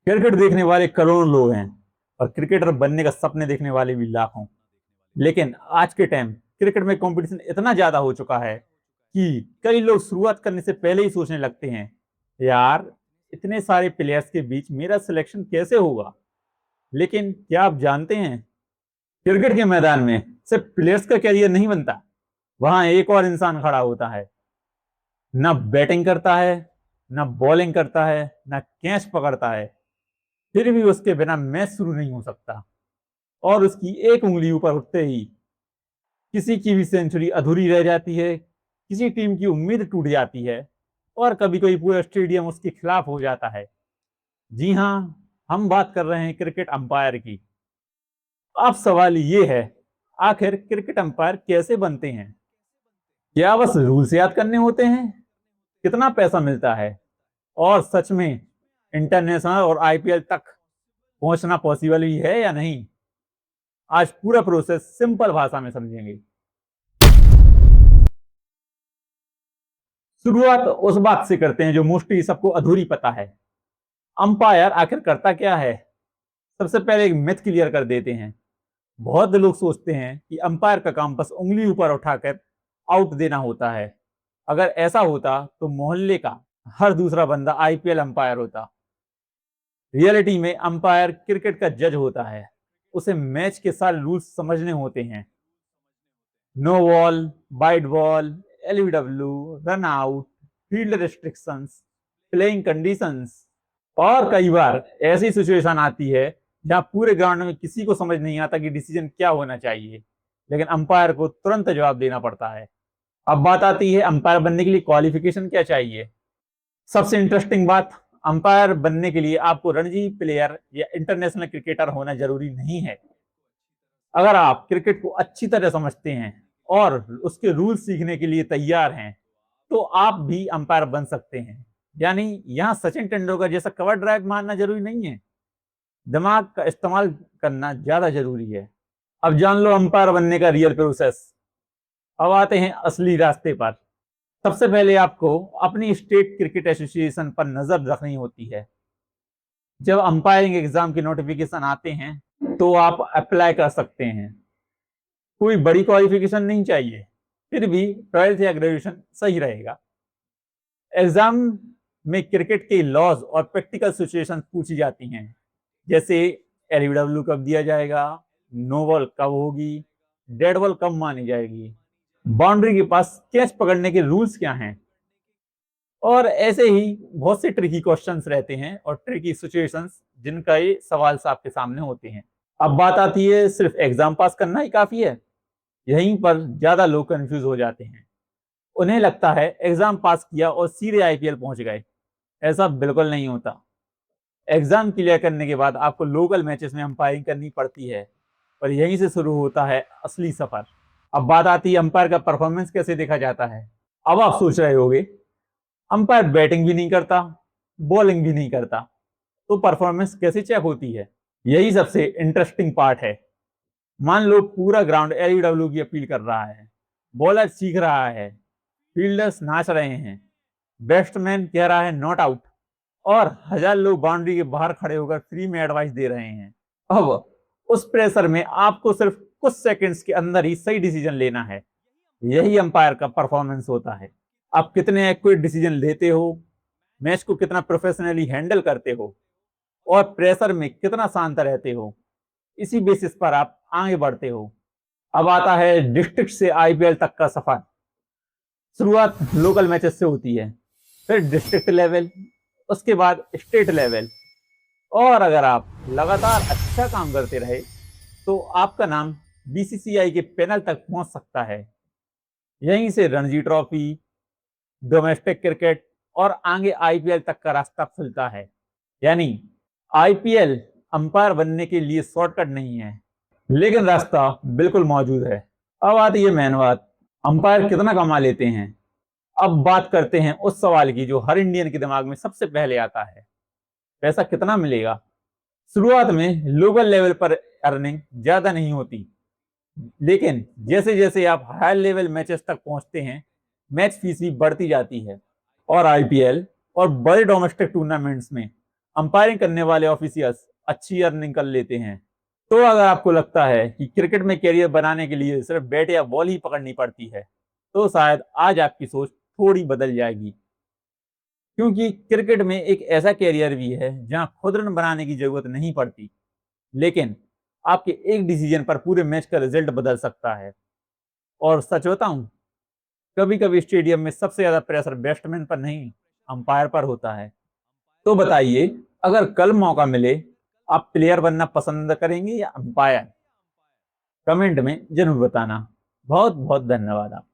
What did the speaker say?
Cricket देखने वाले करोड़ों लोग हैं और क्रिकेटर बनने का सपने देखने वाले भी लाखों। लेकिन आज के टाइम क्रिकेट में कंपटीशन इतना ज्यादा हो चुका है कि कई लोग शुरुआत करने से पहले ही सोचने लगते हैं, यार इतने सारे प्लेयर्स के बीच मेरा सिलेक्शन कैसे होगा। लेकिन क्या आप जानते हैं, क्रिकेट के मैदान में सिर्फ प्लेयर्स का कैरियर नहीं बनता, वहां एक और इंसान खड़ा होता है। न बैटिंग करता है, न बॉलिंग करता है, न कैच पकड़ता है, फिर भी उसके बिना मैच शुरू नहीं हो सकता। और उसकी एक उंगली ऊपर उठते ही किसी की भी सेंचुरी अधूरी रह जाती है, किसी टीम की उम्मीद टूट जाती है, और कभी कोई पूरा स्टेडियम उसके खिलाफ हो जाता है। जी हाँ, हम बात कर रहे हैं क्रिकेट अंपायर की। अब सवाल ये है, आखिर क्रिकेट अंपायर कैसे बनते हैं? क्या बस रूल्स याद करने होते हैं? कितना पैसा मिलता है? और सच में इंटरनेशनल और आईपीएल तक पहुंचना पॉसिबल भी है या नहीं? आज पूरा प्रोसेस सिंपल भाषा में समझेंगे। शुरुआत उस बात से करते हैं जो मोस्टली सबको अधूरी पता है। अंपायर आखिर करता क्या है? सबसे पहले एक मिथ क्लियर कर देते हैं। बहुत लोग सोचते हैं कि अंपायर का काम बस उंगली ऊपर उठाकर आउट देना होता है। अगर ऐसा होता तो मोहल्ले का हर दूसरा बंदा आईपीएल अंपायर होता। रियलिटी में अंपायर क्रिकेट का जज होता है। उसे मैच के सारे रूल्स समझने होते हैं। No ball, wide ball, LBW, run out, field restrictions, playing conditions, और कई बार ऐसी सिचुएशन आती है जहां पूरे ग्राउंड में किसी को समझ नहीं आता कि डिसीजन क्या होना चाहिए, लेकिन अंपायर को तुरंत जवाब देना पड़ता है। अब बात आती है अंपायर बनने के लिए क्वालिफिकेशन क्या चाहिए। सबसे इंटरेस्टिंग बात, अंपायर बनने के लिए आपको रणजी प्लेयर या इंटरनेशनल क्रिकेटर होना जरूरी नहीं है। अगर आप क्रिकेट को अच्छी तरह समझते हैं और उसके रूल सीखने के लिए तैयार हैं, तो आप भी अंपायर बन सकते हैं। यानी यहां सचिन तेंदुलकर जैसा कवर ड्राइव मारना जरूरी नहीं है, दिमाग का इस्तेमाल करना ज्यादा जरूरी है। अब जान लो अंपायर बनने का रियल प्रोसेस। अब आते हैं असली रास्ते पर। सबसे पहले आपको अपनी स्टेट क्रिकेट एसोसिएशन पर नजर रखनी होती है। जब अंपायरिंग एग्जाम के नोटिफिकेशन आते हैं तो आप अप्लाई कर सकते हैं। कोई बड़ी क्वालिफिकेशन नहीं चाहिए, फिर भी 12th या ग्रेजुएशन सही रहेगा। एग्जाम में क्रिकेट के लॉज और प्रैक्टिकल सिचुएशन पूछी जाती हैं, जैसे एलबीडब्ल्यू कब दिया जाएगा, नो बॉल कब होगी, डेड बॉल कब मानी जाएगी, बाउंड्री के पास कैच पकड़ने के रूल्स क्या हैं, और ऐसे ही बहुत से ट्रिकी क्वेश्चंस रहते हैं और ट्रिकी सिचुएशंस जिनका ये सवाल आपके सामने होते हैं। अब बात आती है सिर्फ एग्जाम पास करना ही काफी है। यहीं पर ज्यादा लोग कंफ्यूज हो जाते हैं। उन्हें लगता है एग्जाम पास किया और सीधे आईपीएल पहुंच गए। ऐसा बिल्कुल नहीं होता। एग्जाम क्लियर करने के बाद आपको लोकल मैचेस में अंपायरिंग करनी पड़ती है, और यहीं से शुरू होता है असली सफर। अब बात आती है अंपायर का परफॉर्मेंस कैसे देखा जाता है। अब आप सोच रहे होंगे, अंपायर बैटिंग भी नहीं करता, बॉलिंग भी नहीं करता, तो परफॉर्मेंस कैसे चेक होती है? यही सबसे इंटरेस्टिंग पार्ट है। मान लो पूरा ग्राउंड एलईडब्ल्यू की अपील कर रहा है, बॉलर सीख रहा है, फील्डर्स नाच रहे हैं, बैट्समैन कह रहा है नॉट आउट, और हजार लोग बाउंड्री के बाहर खड़े होकर फ्री में एडवाइस दे रहे हैं। अब उस प्रेशर में आपको सिर्फ कुछ सेकंड्स के अंदर ही सही डिसीजन लेना है। यही अंपायर का परफॉर्मेंस होता है। आप कितने एक्यूरेट डिसीजन लेते हो, मैच को कितना प्रोफेशनली हैंडल करते हो, और प्रेशर में कितना शांत रहते हो, इसी बेसिस पर आप आगे बढ़ते हो। अब आता है डिस्ट्रिक्ट से आईपीएल तक का सफर। शुरुआत लोकल मैचेस से होती है, फिर डिस्ट्रिक्ट लेवल, उसके बाद स्टेट लेवल, और अगर आप लगातार अच्छा काम करते रहे तो आपका नाम बीसीसीआई के पैनल तक पहुंच सकता है। यहीं से रणजी ट्रॉफी, डोमेस्टिक क्रिकेट और आगे आईपीएल तक का रास्ता खुलता है। यानी आईपीएल अंपायर बनने के लिए शॉर्टकट नहीं है, लेकिन रास्ता बिल्कुल मौजूद है। अब आती है मेन बात, अंपायर कितना कमा लेते हैं। अब बात करते हैं उस सवाल की जो हर इंडियन के दिमाग में सबसे पहले आता है, पैसा कितना मिलेगा। शुरुआत में लोकल लेवल पर अर्निंग ज्यादा नहीं होती, लेकिन जैसे जैसे आप हाई लेवल मैचेस तक पहुंचते हैं, मैच फीस भी बढ़ती जाती है, और आईपीएल और बड़े डोमेस्टिक टूर्नामेंट्स में अंपायरिंग करने वाले ऑफिशियल्स अच्छी अर्निंग कर लेते हैं। तो अगर आपको लगता है कि क्रिकेट में कैरियर बनाने के लिए सिर्फ बैट या बॉल ही पकड़नी पड़ती है, तो शायद आज आपकी सोच थोड़ी बदल जाएगी, क्योंकि क्रिकेट में एक ऐसा कैरियर भी है जहां खुद रन बनाने की जरूरत नहीं पड़ती, लेकिन आपके एक डिसीजन पर पूरे मैच का रिजल्ट बदल सकता है। और सच बताऊं, कभी कभी स्टेडियम में सबसे ज्यादा प्रेशर बैट्समैन पर नहीं, अंपायर पर होता है। तो बताइए, अगर कल मौका मिले, आप प्लेयर बनना पसंद करेंगे या अंपायर? कमेंट में जरूर बताना। बहुत बहुत धन्यवाद आप